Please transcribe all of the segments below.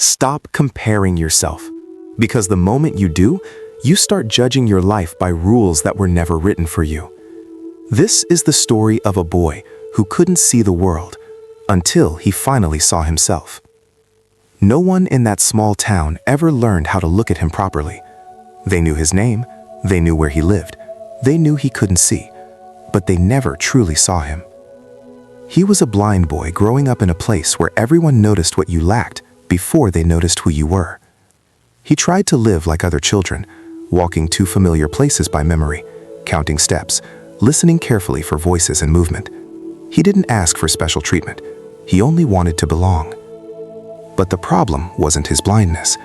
Stop comparing yourself, because the moment you do, you start judging your life by rules that were never written for you. This is the story of a boy who couldn't see the world until he finally saw himself. No one in that small town ever learned how to look at him properly. They knew his name, they knew where he lived, they knew he couldn't see, but they never truly saw him. He was a blind boy growing up in a place where everyone noticed what you lacked before they noticed who you were. He tried to live like other children, walking to familiar places by memory, counting steps, listening carefully for voices and movement. He didn't ask for special treatment. He only wanted to belong. But the problem wasn't his blindness.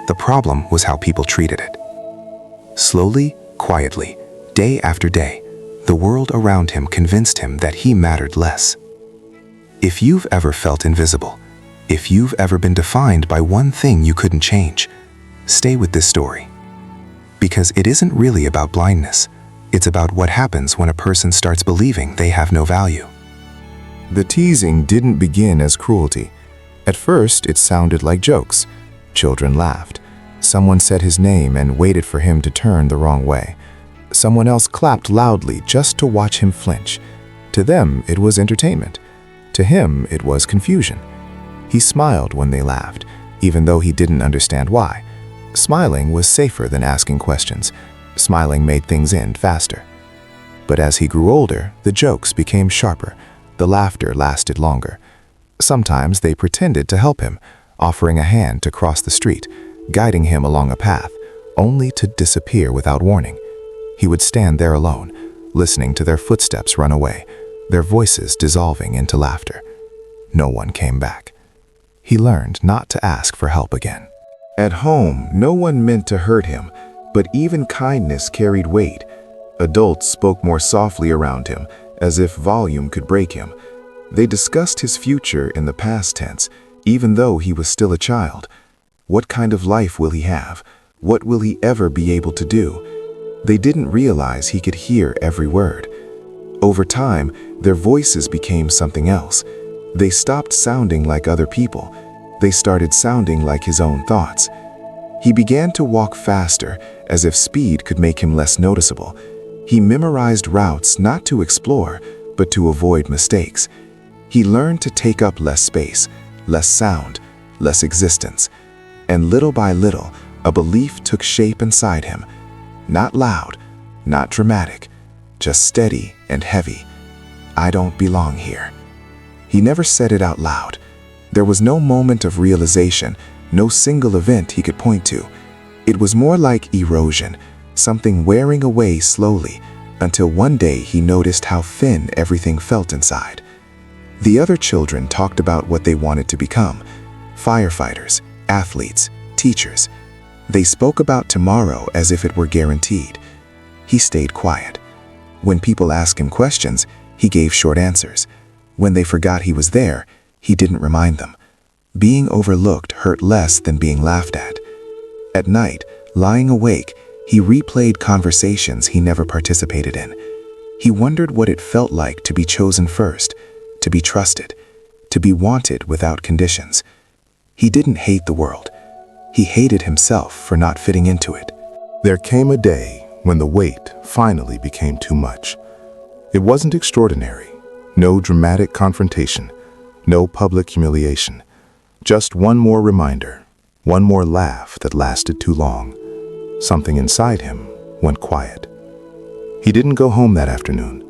The problem was how people treated it. Slowly, quietly, day after day, the world around him convinced him that he mattered less. If you've ever felt invisible, if you've ever been defined by one thing you couldn't change, stay with this story. Because it isn't really about blindness. It's about what happens when a person starts believing they have no value. The teasing didn't begin as cruelty. At first, it sounded like jokes. Children laughed. Someone said his name and waited for him to turn the wrong way. Someone else clapped loudly just to watch him flinch. To them, it was entertainment. To him, it was confusion. He smiled when they laughed, even though he didn't understand why. Smiling was safer than asking questions. Smiling made things end faster. But as he grew older, the jokes became sharper. The laughter lasted longer. Sometimes they pretended to help him, offering a hand to cross the street, guiding him along a path, only to disappear without warning. He would stand there alone, listening to their footsteps run away, their voices dissolving into laughter. No one came back. He learned not to ask for help again. At home, no one meant to hurt him, but even kindness carried weight. Adults spoke more softly around him, as if volume could break him. They discussed his future in the past tense, even though he was still a child. What kind of life will he have? What will he ever be able to do? They didn't realize he could hear every word. Over time, their voices became something else. They stopped sounding like other people. They started sounding like his own thoughts. He began to walk faster, as if speed could make him less noticeable. He memorized routes not to explore, but to avoid mistakes. He learned to take up less space, less sound, less existence. And little by little, a belief took shape inside him. Not loud, not dramatic, just steady and heavy. I don't belong here. He never said it out loud. There was no moment of realization, no single event he could point to. It was more like erosion, something wearing away slowly, until one day he noticed how thin everything felt inside. The other children talked about what they wanted to become: firefighters, athletes, teachers. They spoke about tomorrow as if it were guaranteed. He stayed quiet. When people asked him questions, he gave short answers. When they forgot he was there, he didn't remind them. Being overlooked hurt less than being laughed at. At night, lying awake, he replayed conversations he never participated in. He wondered what it felt like to be chosen first, to be trusted, to be wanted without conditions. He didn't hate the world. He hated himself for not fitting into it. There came a day when the weight finally became too much. It wasn't extraordinary. No dramatic confrontation, no public humiliation. Just one more reminder, one more laugh that lasted too long. Something inside him went quiet. He didn't go home that afternoon.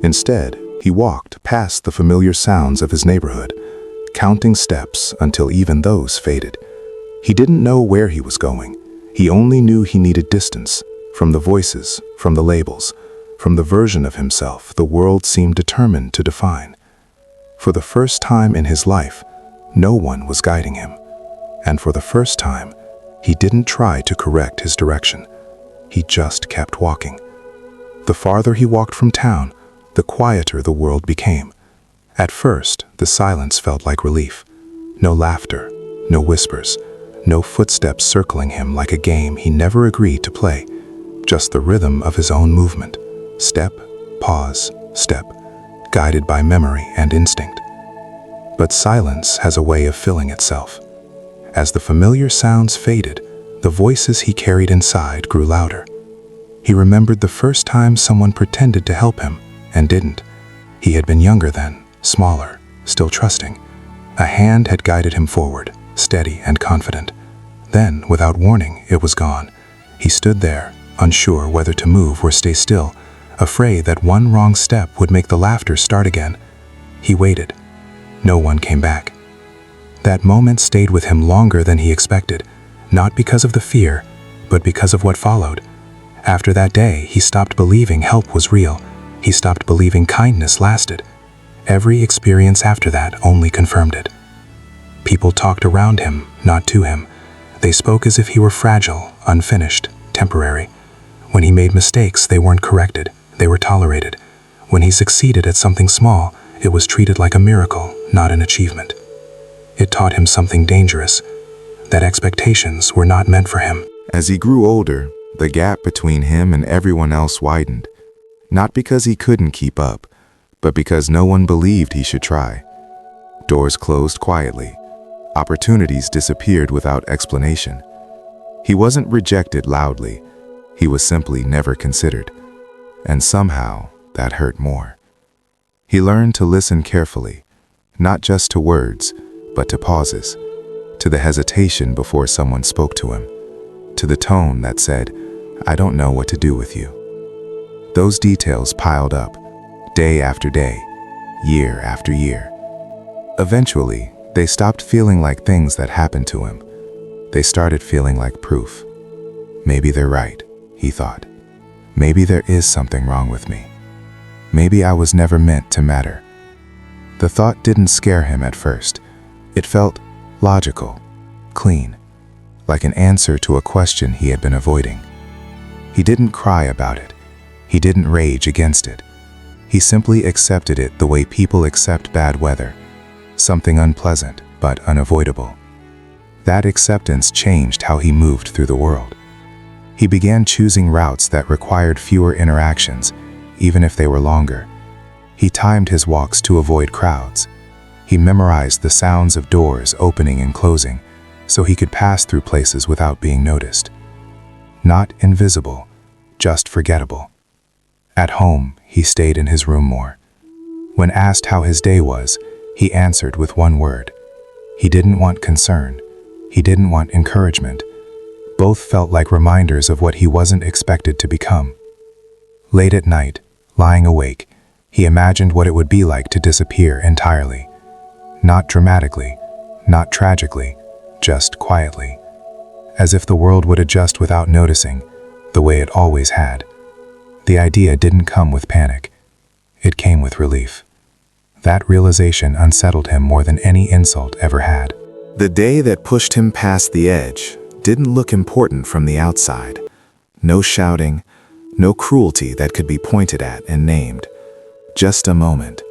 Instead, he walked past the familiar sounds of his neighborhood, counting steps until even those faded. He didn't know where he was going. He only knew he needed distance from the voices, from the labels, from the version of himself the world seemed determined to define. For the first time in his life, no one was guiding him. And for the first time, he didn't try to correct his direction. He just kept walking. The farther he walked from town, the quieter the world became. At first, the silence felt like relief. No laughter, no whispers, no footsteps circling him like a game he never agreed to play. Just the rhythm of his own movement. Step, pause, step, guided by memory and instinct. But silence has a way of filling itself. As the familiar sounds faded, the voices he carried inside grew louder. He remembered the first time someone pretended to help him and didn't. He had been younger then, smaller, still trusting. A hand had guided him forward, steady and confident. Then, without warning, it was gone. He stood there, unsure whether to move or stay still, afraid that one wrong step would make the laughter start again. He waited. No one came back. That moment stayed with him longer than he expected, not because of the fear, but because of what followed. After that day, he stopped believing help was real. He stopped believing kindness lasted. Every experience after that only confirmed it. People talked around him, not to him. They spoke as if he were fragile, unfinished, temporary. When he made mistakes, they weren't corrected, they were tolerated. When he succeeded at something small, it was treated like a miracle, not an achievement. It taught him something dangerous, that expectations were not meant for him. As he grew older, the gap between him and everyone else widened. Not because he couldn't keep up, but because no one believed he should try. Doors closed quietly. Opportunities disappeared without explanation. He wasn't rejected loudly. He was simply never considered. And somehow, that hurt more. He learned to listen carefully, not just to words, but to pauses, to the hesitation before someone spoke to him, to the tone that said, "I don't know what to do with you." Those details piled up, day after day, year after year. Eventually, they stopped feeling like things that happened to him. They started feeling like proof. Maybe they're right, he thought. Maybe there is something wrong with me. Maybe I was never meant to matter. The thought didn't scare him at first. It felt logical, clean, like an answer to a question he had been avoiding. He didn't cry about it. He didn't rage against it. He simply accepted it the way people accept bad weather, something unpleasant but unavoidable. That acceptance changed how he moved through the world. He began choosing routes that required fewer interactions, even if they were longer. He timed his walks to avoid crowds. He memorized the sounds of doors opening and closing, so he could pass through places without being noticed. Not invisible, just forgettable. At home, he stayed in his room more. When asked how his day was, he answered with one word. He didn't want concern. He didn't want encouragement. Both felt like reminders of what he wasn't expected to become. Late at night, lying awake, he imagined what it would be like to disappear entirely. Not dramatically, not tragically, just quietly. As if the world would adjust without noticing, the way it always had. The idea didn't come with panic. It came with relief. That realization unsettled him more than any insult ever had. The day that pushed him past the edge didn't look important from the outside. No shouting, no cruelty that could be pointed at and named. Just a moment,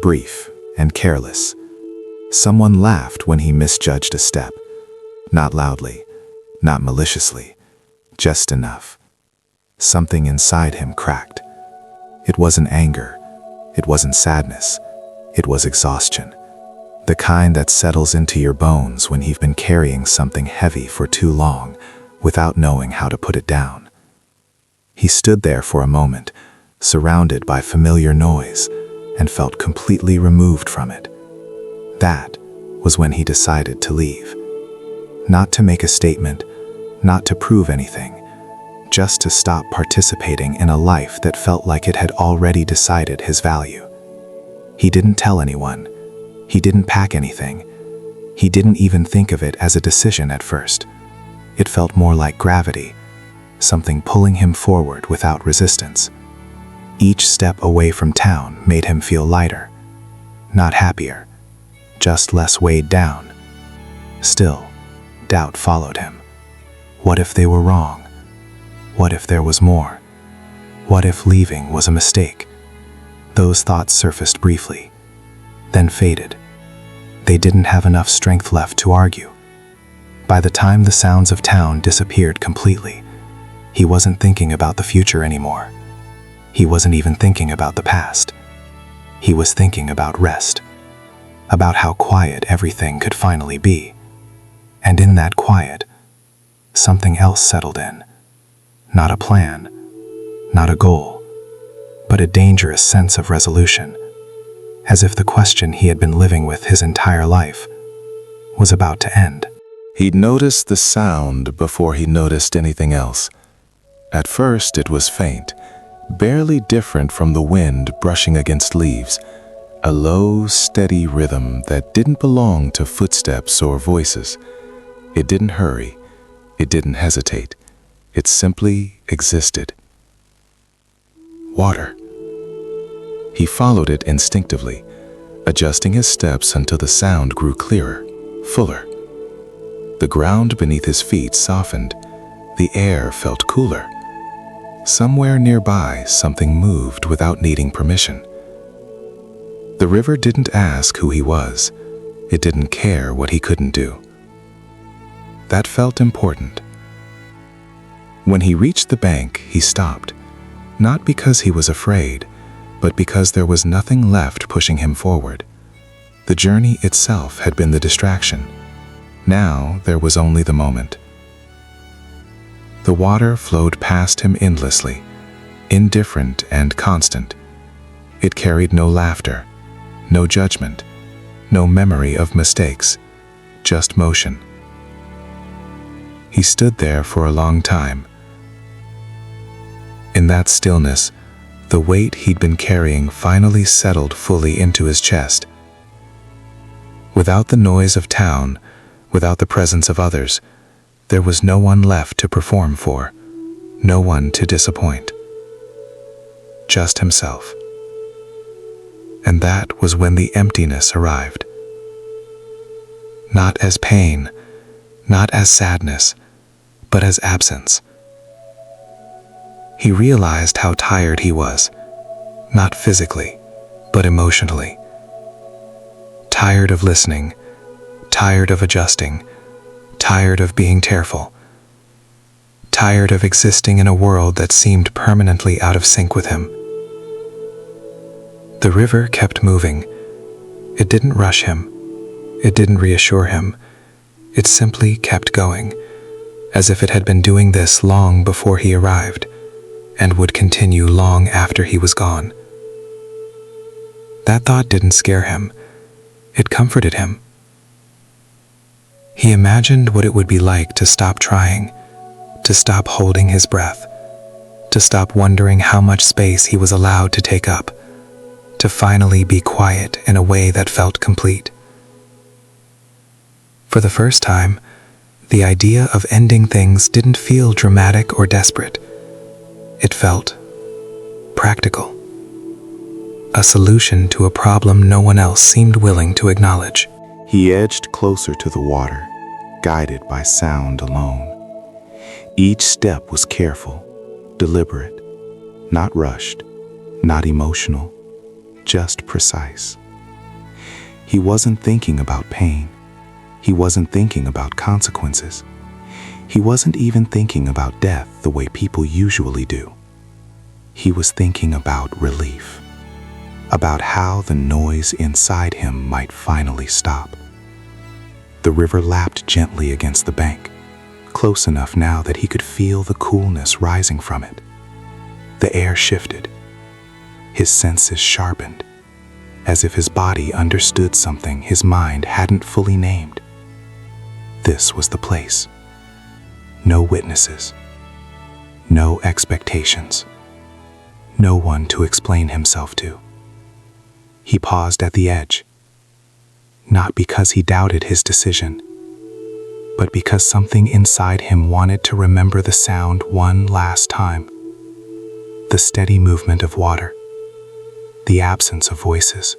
brief and careless. Someone laughed when he misjudged a step. Not loudly, not maliciously, just enough. Something inside him cracked. It wasn't anger. It wasn't sadness. It was exhaustion. The kind that settles into your bones when you've been carrying something heavy for too long without knowing how to put it down. He stood there for a moment, surrounded by familiar noise, and felt completely removed from it. That was when he decided to leave. Not to make a statement, not to prove anything, just to stop participating in a life that felt like it had already decided his value. He didn't tell anyone. He didn't pack anything. He didn't even think of it as a decision at first. It felt more like gravity, something pulling him forward without resistance. Each step away from town made him feel lighter, not happier, just less weighed down. Still, doubt followed him. What if they were wrong? What if there was more? What if leaving was a mistake? Those thoughts surfaced briefly, then faded. They didn't have enough strength left to argue. By the time the sounds of town disappeared completely, he wasn't thinking about the future anymore. He wasn't even thinking about the past. He was thinking about rest, about how quiet everything could finally be. And in that quiet, something else settled in. Not a plan, not a goal, but a dangerous sense of resolution, as if the question he had been living with his entire life was about to end. He'd noticed the sound before he noticed anything else. At first it was faint, barely different from the wind brushing against leaves, a low, steady rhythm that didn't belong to footsteps or voices. It didn't hurry, it didn't hesitate, it simply existed. Water. He followed it instinctively, adjusting his steps until the sound grew clearer, fuller. The ground beneath his feet softened, the air felt cooler. Somewhere nearby, something moved without needing permission. The river didn't ask who he was. It didn't care what he couldn't do. That felt important. When he reached the bank, he stopped, not because he was afraid, but because there was nothing left pushing him forward. The journey itself had been the distraction. Now there was only the moment. The water flowed past him endlessly, indifferent and constant. It carried no laughter, no judgment, no memory of mistakes, just motion. He stood there for a long time. In that stillness, the weight he'd been carrying finally settled fully into his chest. Without the noise of town, without the presence of others, there was no one left to perform for, no one to disappoint. Just himself. And that was when the emptiness arrived. Not as pain, not as sadness, but as absence. He realized how tired he was, not physically, but emotionally. Tired of listening, tired of adjusting, tired of being tearful, tired of existing in a world that seemed permanently out of sync with him. The river kept moving. It didn't rush him. It didn't reassure him. It simply kept going, as if it had been doing this long before he arrived, and would continue long after he was gone. That thought didn't scare him. It comforted him. He imagined what it would be like to stop trying, to stop holding his breath, to stop wondering how much space he was allowed to take up, to finally be quiet in a way that felt complete. For the first time, the idea of ending things didn't feel dramatic or desperate. It felt practical. A solution to a problem no one else seemed willing to acknowledge. He edged closer to the water, guided by sound alone. Each step was careful, deliberate, not rushed, not emotional, just precise. He wasn't thinking about pain. He wasn't thinking about consequences. He wasn't even thinking about death the way people usually do. He was thinking about relief, about how the noise inside him might finally stop. The river lapped gently against the bank, close enough now that he could feel the coolness rising from it. The air shifted. His senses sharpened, as if his body understood something his mind hadn't fully named. This was the place. No witnesses, no expectations, no one to explain himself to. He paused at the edge, not because he doubted his decision, but because something inside him wanted to remember the sound one last time. The steady movement of water, the absence of voices,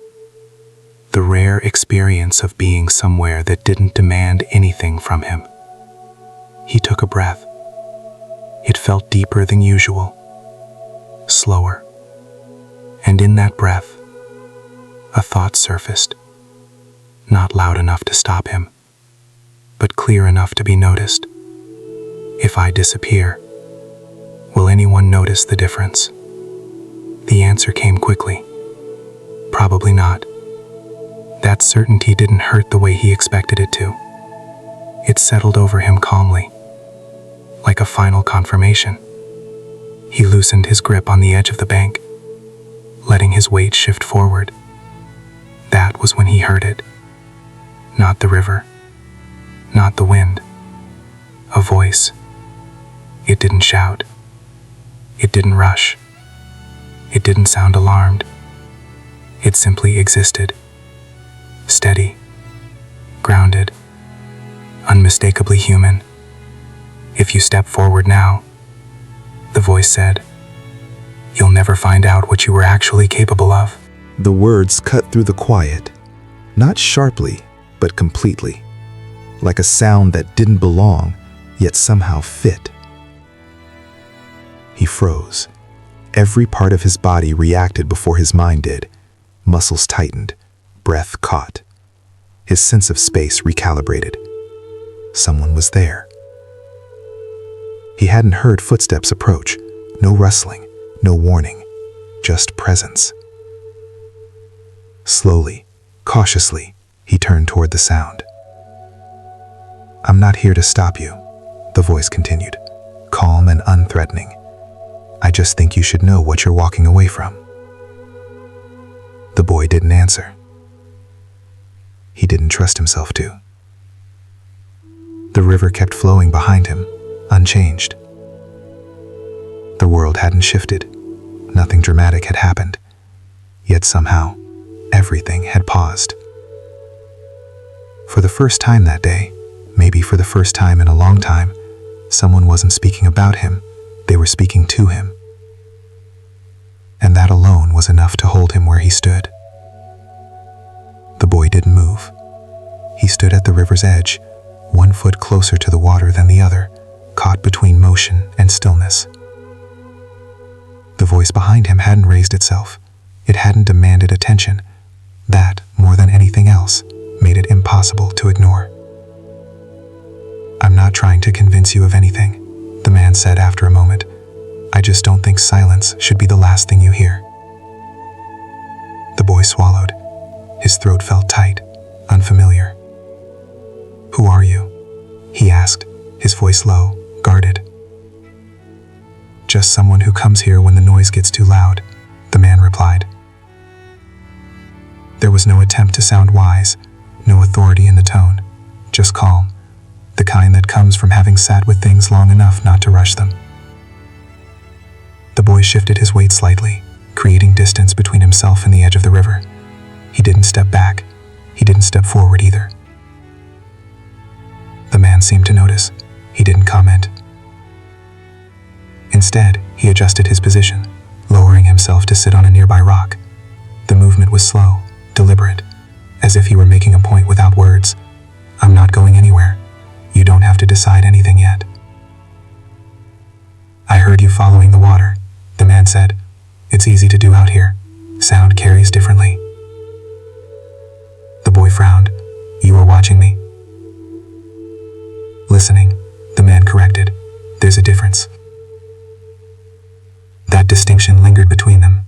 the rare experience of being somewhere that didn't demand anything from him. He took a breath. It felt deeper than usual, slower. And in that breath, a thought surfaced, not loud enough to stop him, but clear enough to be noticed. If I disappear, will anyone notice the difference? The answer came quickly. Probably not. That certainty didn't hurt the way he expected it to. It settled over him calmly, like a final confirmation. He loosened his grip on the edge of the bank, letting his weight shift forward. That was when he heard it. Not the river, not the wind. A voice. It didn't shout. It didn't rush. It didn't sound alarmed. It simply existed. Steady, grounded, unmistakably human. If you step forward now, the voice said, you'll never find out what you were actually capable of. The words cut through the quiet, not sharply, but completely, like a sound that didn't belong, yet somehow fit. He froze. Every part of his body reacted before his mind did. Muscles tightened, breath caught. His sense of space recalibrated. Someone was there. He hadn't heard footsteps approach, no rustling, no warning, just presence. Slowly, cautiously, he turned toward the sound. I'm not here to stop you, the voice continued, calm and unthreatening. I just think you should know what you're walking away from. The boy didn't answer. He didn't trust himself to. The river kept flowing behind him, unchanged. The world hadn't shifted. Nothing dramatic had happened. Yet somehow, everything had paused. For the first time that day, maybe for the first time in a long time, someone wasn't speaking about him, they were speaking to him. And that alone was enough to hold him where he stood. The boy didn't move. He stood at the river's edge, 1 foot closer to the water than the other, caught between motion and stillness. The voice behind him hadn't raised itself. It hadn't demanded attention. That, more than anything else, made it impossible to ignore. I'm not trying to convince you of anything, the man said after a moment. I just don't think silence should be the last thing you hear. The boy swallowed. His throat felt tight, unfamiliar. Who are you? He asked, his voice low, guarded. Just someone who comes here when the noise gets too loud, the man replied. There was no attempt to sound wise, no authority in the tone, just calm, the kind that comes from having sat with things long enough not to rush them. The boy shifted his weight slightly, creating distance between himself and the edge of the river. He didn't step back. He didn't step forward either. The man seemed to notice. He didn't comment. Instead, he adjusted his position, lowering himself to sit on a nearby rock. The movement was slow, deliberate, as if he were making a point without words. I'm not going anywhere. You don't have to decide anything yet. I heard you following the water, the man said. It's easy to do out here. Sound carries differently. The boy frowned. You were watching me? Listening, the man corrected. There's a difference. That distinction lingered between them.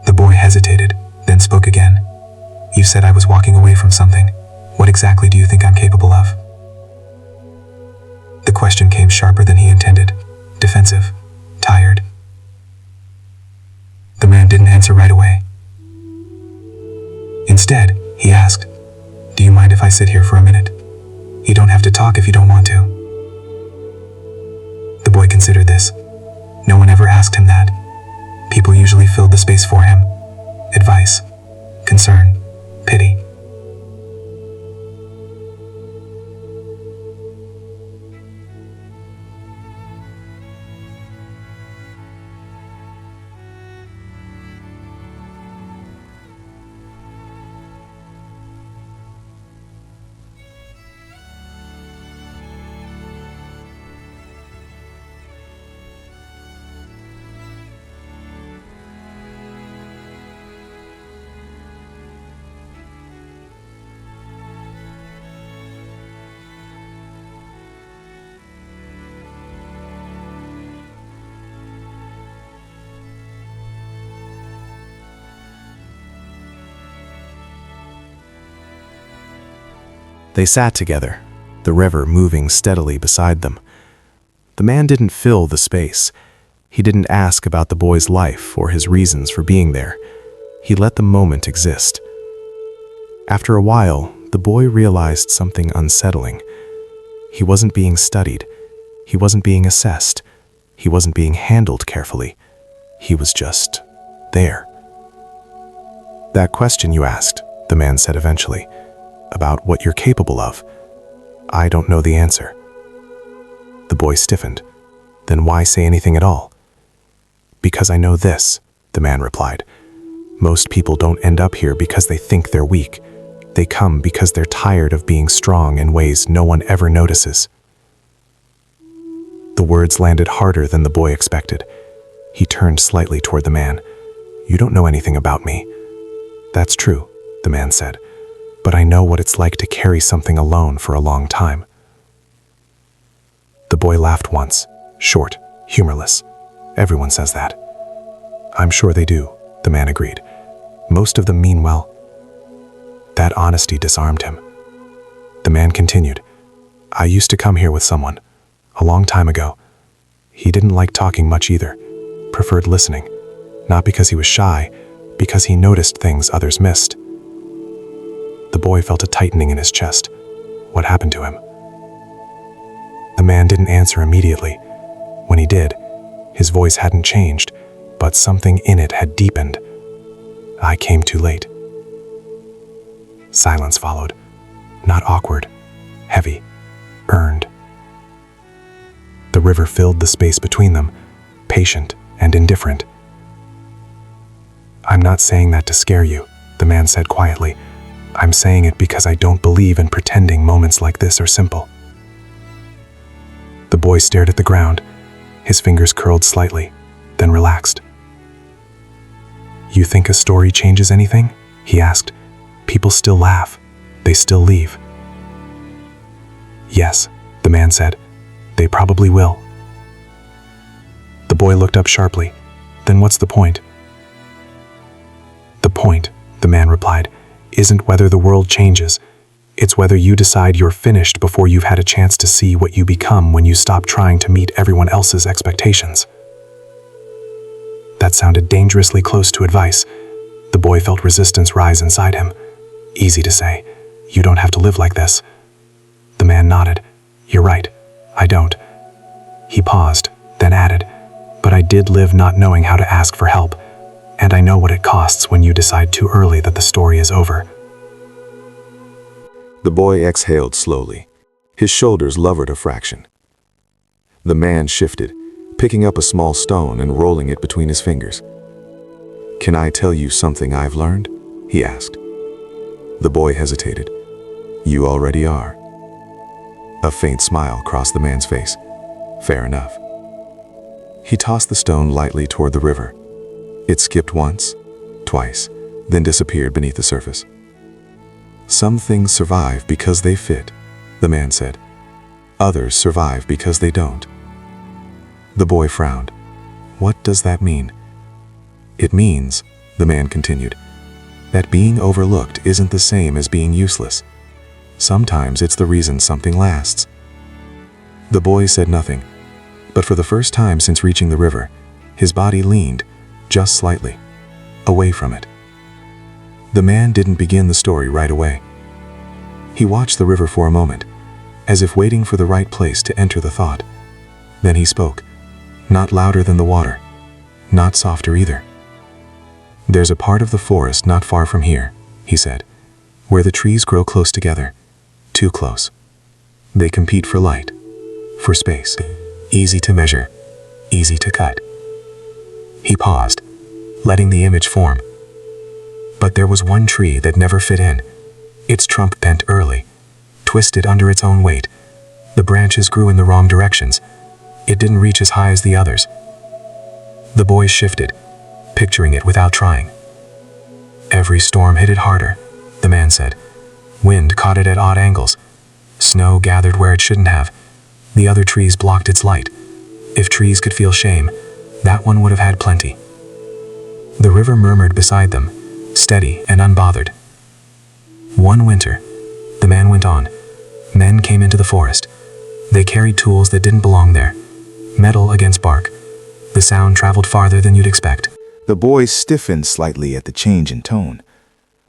The boy hesitated, then spoke again. You said I was walking away from something. What exactly do you think I'm capable of? The question came sharper than he intended, defensive, tired. The man didn't answer right away. Instead, he asked, do you mind if I sit here for a minute? You don't have to talk if you don't want to. The boy considered this. No one ever asked him that. People usually filled the space for him. Advice, concern, pity. They sat together, the river moving steadily beside them. The man didn't fill the space. He didn't ask about the boy's life or his reasons for being there. He let the moment exist. After a while, the boy realized something unsettling. He wasn't being studied. He wasn't being assessed. He wasn't being handled carefully. He was just there. "That question you asked," the man said eventually, "about what you're capable of, I don't know the answer." The boy stiffened. "Then why say anything at all?" "Because I know this," the man replied. "Most people don't end up here because they think they're weak. They come because they're tired of being strong in ways no one ever notices." The words landed harder than the boy expected. He turned slightly toward the man. "You don't know anything about me." "That's true," the man said, "but I know what it's like to carry something alone for a long time." The boy laughed once, short, humorless. "Everyone says that." "I'm sure they do," the man agreed. "Most of them mean well." That honesty disarmed him. The man continued, "I used to come here with someone, a long time ago. He didn't like talking much either, preferred listening, not because he was shy, because he noticed things others missed." The boy felt a tightening in his chest. What happened to him? The man didn't answer immediately. When he did, his voice hadn't changed, but something in it had deepened. "I came too late." Silence followed, not awkward, heavy, earned. The river filled the space between them, patient and indifferent. "I'm not saying that to scare you," the man said quietly. "I'm saying it because I don't believe in pretending moments like this are simple." The boy stared at the ground, his fingers curled slightly, then relaxed. "You think a story changes anything?" he asked. "People still laugh. They still leave." "Yes," the man said. "They probably will." The boy looked up sharply. "Then what's the point?" "The point," the man replied, "isn't whether the world changes. It's whether you decide you're finished before you've had a chance to see what you become when you stop trying to meet everyone else's expectations." That sounded dangerously close to advice. The boy felt resistance rise inside him. Easy to say, "You don't have to live like this." The man nodded. "You're right, I don't." He paused, then added, "But I did live not knowing how to ask for help, and I know what it costs when you decide too early that the story is over." The boy exhaled slowly. His shoulders lowered a fraction. The man shifted, picking up a small stone and rolling it between his fingers. "Can I tell you something I've learned?" he asked. The boy hesitated. "You already are." A faint smile crossed the man's face. "Fair enough." He tossed the stone lightly toward the river. It skipped once, twice, then disappeared beneath the surface. "Some things survive because they fit," the man said. "Others survive because they don't." The boy frowned. "What does that mean?" "It means," the man continued, "that being overlooked isn't the same as being useless. Sometimes it's the reason something lasts." The boy said nothing, but for the first time since reaching the river, his body leaned, just slightly, away from it. The man didn't begin the story right away. He watched the river for a moment, as if waiting for the right place to enter the thought. Then he spoke, not louder than the water, not softer either. "There's a part of the forest not far from here," he said, "where the trees grow close together, too close. They compete for light, for space, easy to measure, easy to cut." He paused, letting the image form. But there was one tree that never fit in. Its trunk bent early, twisted under its own weight. The branches grew in the wrong directions. It didn't reach as high as the others. The boy shifted, picturing it without trying. "Every storm hit it harder," the man said. "Wind caught it at odd angles. Snow gathered where it shouldn't have. The other trees blocked its light. If trees could feel shame, that one would have had plenty." The river murmured beside them, steady and unbothered. "One winter," the man went on, Men came into the forest. They carried tools that didn't belong there. Metal against bark. The sound traveled farther than you'd expect. The boys stiffened slightly at the change in tone.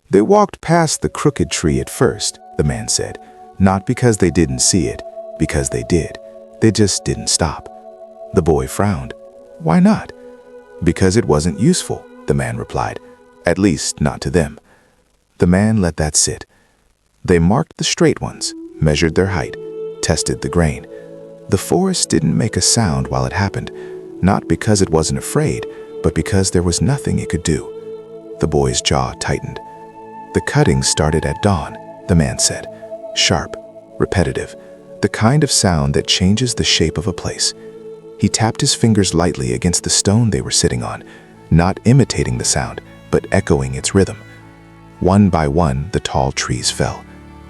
They walked past the crooked tree at first, the man said. Not because they didn't see it, because they did. They just didn't stop. The boy frowned. Why not? Because it wasn't useful, the man replied. At least not to them. The man let that sit. They marked the straight ones, measured their height, tested the grain. The forest didn't make a sound while it happened, not because it wasn't afraid, but because there was nothing it could do. The boy's jaw tightened. The cutting started at dawn, the man said. Sharp, repetitive, the kind of sound that changes the shape of a place. He tapped his fingers lightly against the stone they were sitting on, not imitating the sound, but echoing its rhythm. One by one, the tall trees fell,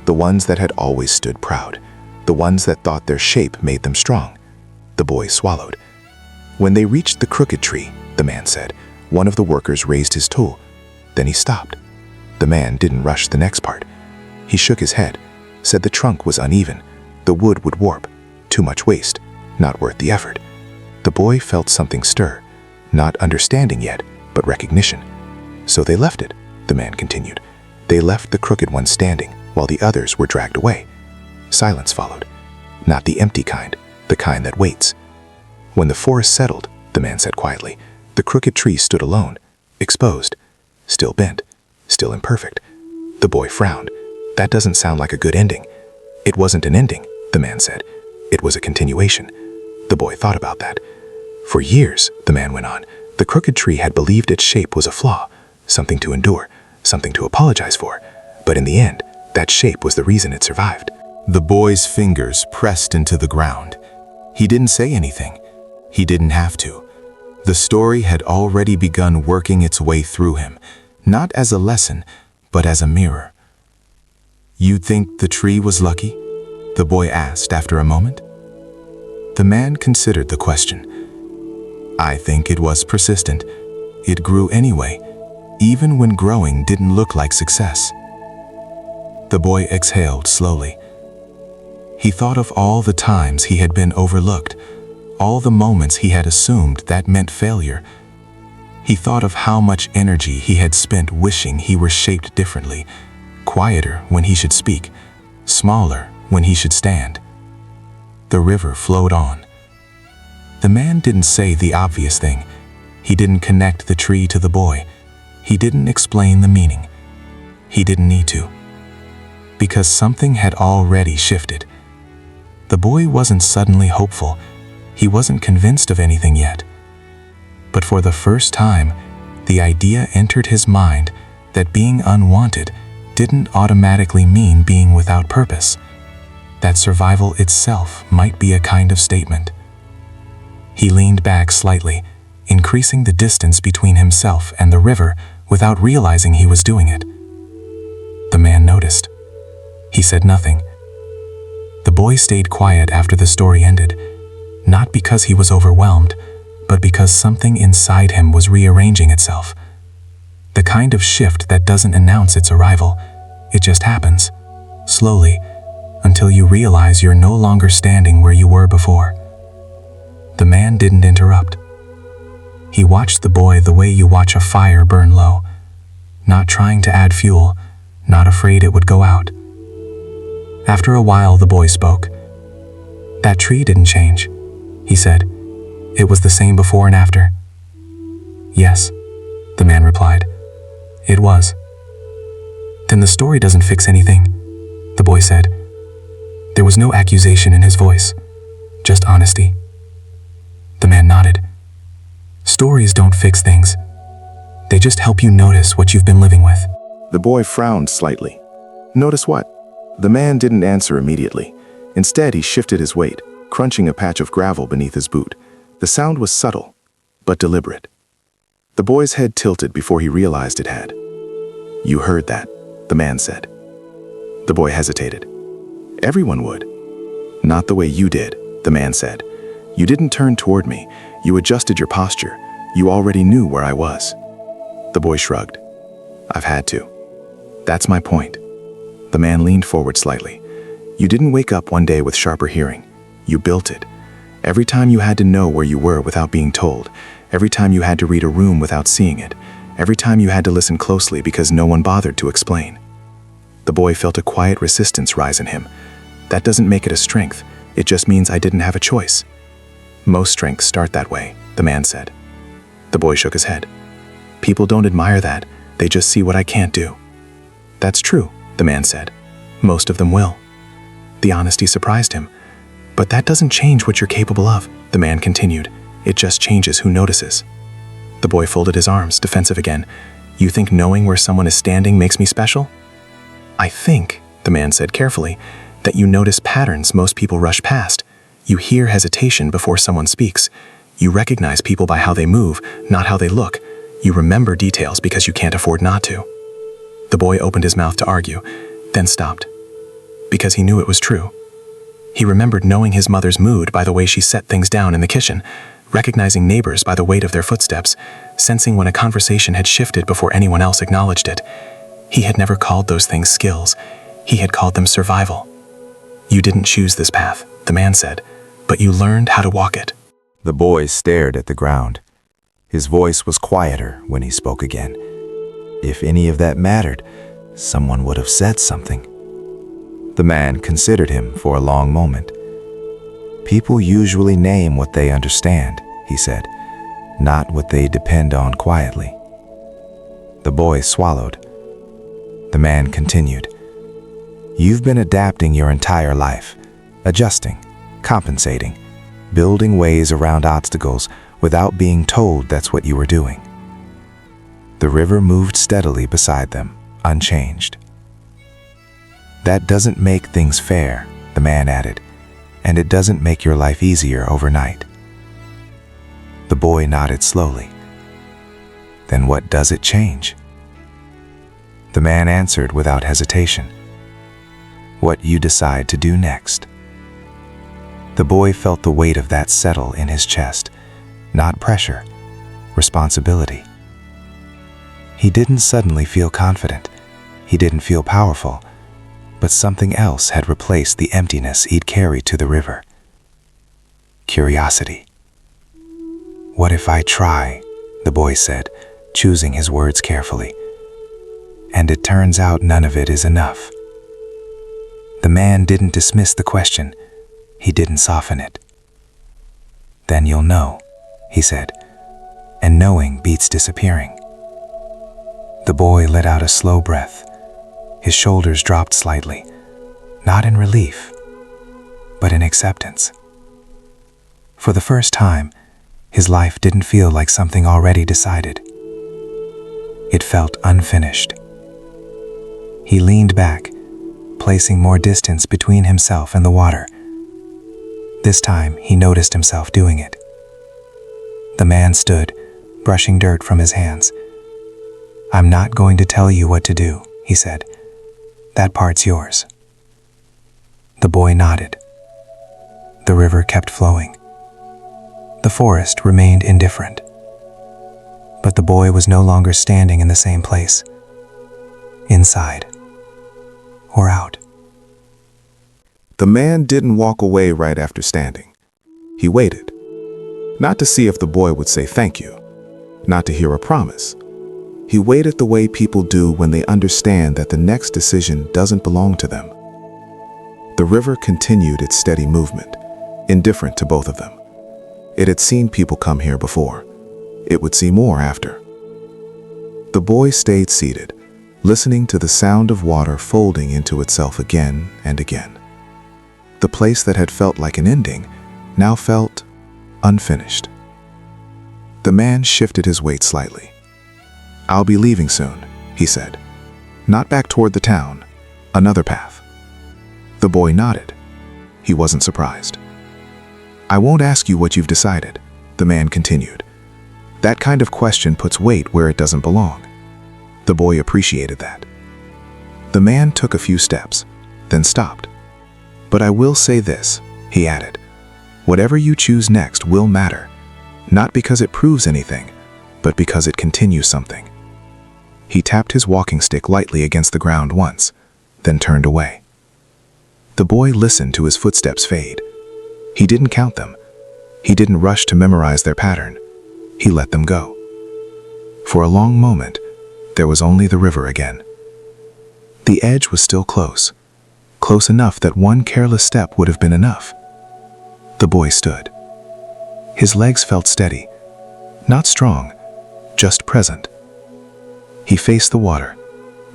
the ones that had always stood proud, the ones that thought their shape made them strong. The boy swallowed. When they reached the crooked tree, the man said, one of the workers raised his tool. Then he stopped. The man didn't rush the next part. He shook his head, said the trunk was uneven, the wood would warp, too much waste, not worth the effort. The boy felt something stir, not understanding yet, but recognition. So they left it, the man continued. They left the crooked one standing while the others were dragged away. Silence followed, not the empty kind, the kind that waits. When the forest settled, the man said quietly, the crooked tree stood alone, exposed, still bent, still imperfect. The boy frowned. That doesn't sound like a good ending. It wasn't an ending, the man said. It was a continuation. The boy thought about that. For years, the man went on, the crooked tree had believed its shape was a flaw, something to endure, something to apologize for. But in the end, that shape was the reason it survived. The boy's fingers pressed into the ground. He didn't say anything. He didn't have to. The story had already begun working its way through him, not as a lesson, but as a mirror. "You'd think the tree was lucky?" the boy asked after a moment. The man considered the question. "I think it was persistent. It grew anyway, even when growing didn't look like success." The boy exhaled slowly. He thought of all the times he had been overlooked, all the moments he had assumed that meant failure. He thought of how much energy he had spent wishing he were shaped differently, quieter when he should speak, smaller when he should stand. The river flowed on. The man didn't say the obvious thing. He didn't connect the tree to the boy. He didn't explain the meaning. He didn't need to. Because something had already shifted. The boy wasn't suddenly hopeful. He wasn't convinced of anything yet. But for the first time, the idea entered his mind that being unwanted didn't automatically mean being without purpose. That survival itself might be a kind of statement. He leaned back slightly, increasing the distance between himself and the river without realizing he was doing it. The man noticed. He said nothing. The boy stayed quiet after the story ended, not because he was overwhelmed, but because something inside him was rearranging itself. The kind of shift that doesn't announce its arrival. It just happens, slowly, until you realize you're no longer standing where you were before. The man didn't interrupt. He watched the boy the way you watch a fire burn low, not trying to add fuel, not afraid it would go out. After a while, the boy spoke. "That tree didn't change," he said. "It was the same before and after." "Yes," the man replied. "It was." "Then the story doesn't fix anything," the boy said. There was no accusation in his voice, just honesty. The man nodded. "Stories don't fix things. They just help you notice what you've been living with." The boy frowned slightly. Notice what? The man didn't answer immediately. Instead, he shifted his weight, crunching a patch of gravel beneath his boot. The sound was subtle, but deliberate. The boy's head tilted before he realized it had. "You heard that," the man said. The boy hesitated. "Everyone would." "Not the way you did," the man said. "You didn't turn toward me. You adjusted your posture. You already knew where I was." The boy shrugged. "I've had to. That's my point." The man leaned forward slightly. You didn't wake up one day with sharper hearing. You built it. Every time you had to know where you were without being told. Every time you had to read a room without seeing it. Every time you had to listen closely because no one bothered to explain. The boy felt a quiet resistance rise in him. That doesn't make it a strength. It just means I didn't have a choice. Most strengths start that way, the man said. The boy shook his head. People don't admire that. They just see what I can't do. That's true, the man said. Most of them will. The honesty surprised him. But that doesn't change what you're capable of, the man continued. It just changes who notices. The boy folded his arms, defensive again. You think knowing where someone is standing makes me special? I think, the man said carefully, that you notice patterns most people rush past. You hear hesitation before someone speaks. You recognize people by how they move, not how they look. You remember details because you can't afford not to. The boy opened his mouth to argue, then stopped. Because he knew it was true. He remembered knowing his mother's mood by the way she set things down in the kitchen, recognizing neighbors by the weight of their footsteps, sensing when a conversation had shifted before anyone else acknowledged it. He had never called those things skills. He had called them survival. You didn't choose this path, the man said, but you learned how to walk it. The boy stared at the ground. His voice was quieter when he spoke again. If any of that mattered, someone would have said something. The man considered him for a long moment. People usually name what they understand, he said, not what they depend on quietly. The boy swallowed. The man continued. You've been adapting your entire life, adjusting, compensating, building ways around obstacles without being told that's what you were doing. The river moved steadily beside them, unchanged. That doesn't make things fair, the man added, and it doesn't make your life easier overnight. The boy nodded slowly. Then what does it change? The man answered without hesitation. What you decide to do next. The boy felt the weight of that settle in his chest, not pressure, responsibility. He didn't suddenly feel confident. He didn't feel powerful, but something else had replaced the emptiness he'd carried to the river. Curiosity. What if I try, the boy said, choosing his words carefully. And it turns out none of it is enough. The man didn't dismiss the question. He didn't soften it. Then you'll know, he said, and knowing beats disappearing. The boy let out a slow breath. His shoulders dropped slightly, not in relief, but in acceptance. For the first time, his life didn't feel like something already decided. It felt unfinished. He leaned back, placing more distance between himself and the water. This time, he noticed himself doing it. The man stood, brushing dirt from his hands. I'm not going to tell you what to do, he said. That part's yours. The boy nodded. The river kept flowing. The forest remained indifferent. But the boy was no longer standing in the same place. Inside. Or out. The man didn't walk away right after standing. He waited. Not to see if the boy would say thank you. Not to hear a promise. He waited the way people do when they understand that the next decision doesn't belong to them. The river continued its steady movement, indifferent to both of them. It had seen people come here before. It would see more after. The boy stayed seated, listening to the sound of water folding into itself again and again. The place that had felt like an ending now felt unfinished. The man shifted his weight slightly. I'll be leaving soon, he said. Not back toward the town, another path. The boy nodded. He wasn't surprised. I won't ask you what you've decided, the man continued. That kind of question puts weight where it doesn't belong. The boy appreciated that. The man took a few steps, then stopped. But I will say this, he added. Whatever you choose next will matter, not because it proves anything, but because it continues something. He tapped his walking stick lightly against the ground once, then turned away. The boy listened to his footsteps fade. He didn't count them. He didn't rush to memorize their pattern. He let them go. For a long moment, there was only the river again. The edge was still close, close enough that one careless step would have been enough. The boy stood. His legs felt steady, not strong, just present. He faced the water,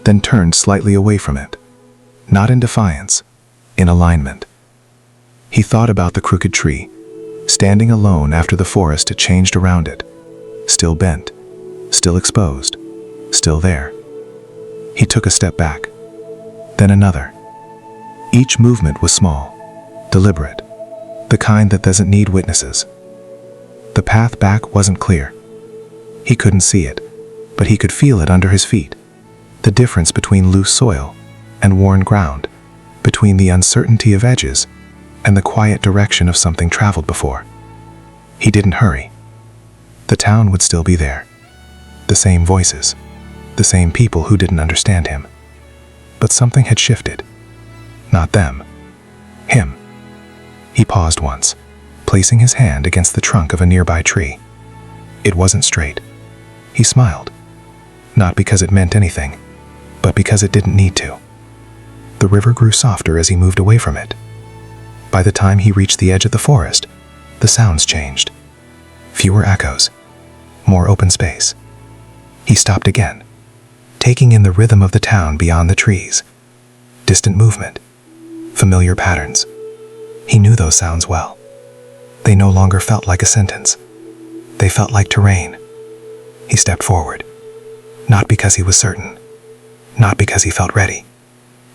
then turned slightly away from it, not in defiance, in alignment. He thought about the crooked tree, standing alone after the forest had changed around it, still bent, still exposed, still there. He took a step back, then another. Each movement was small, deliberate, the kind that doesn't need witnesses. The path back wasn't clear. He couldn't see it, but he could feel it under his feet. The difference between loose soil and worn ground, between the uncertainty of edges and the quiet direction of something traveled before. He didn't hurry. The town would still be there. The same voices, the same people who didn't understand him. But something had shifted. Not them. Him. He paused once, placing his hand against the trunk of a nearby tree. It wasn't straight. He smiled. Not because it meant anything, but because it didn't need to. The river grew softer as he moved away from it. By the time he reached the edge of the forest, the sounds changed. Fewer echoes, more open space. He stopped again, taking in the rhythm of the town beyond the trees. Distant movement, familiar patterns. He knew those sounds well. They no longer felt like a sentence. They felt like terrain. He stepped forward, not because he was certain, not because he felt ready,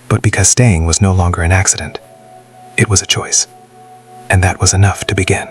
but because staying was no longer an accident. It was a choice, and that was enough to begin.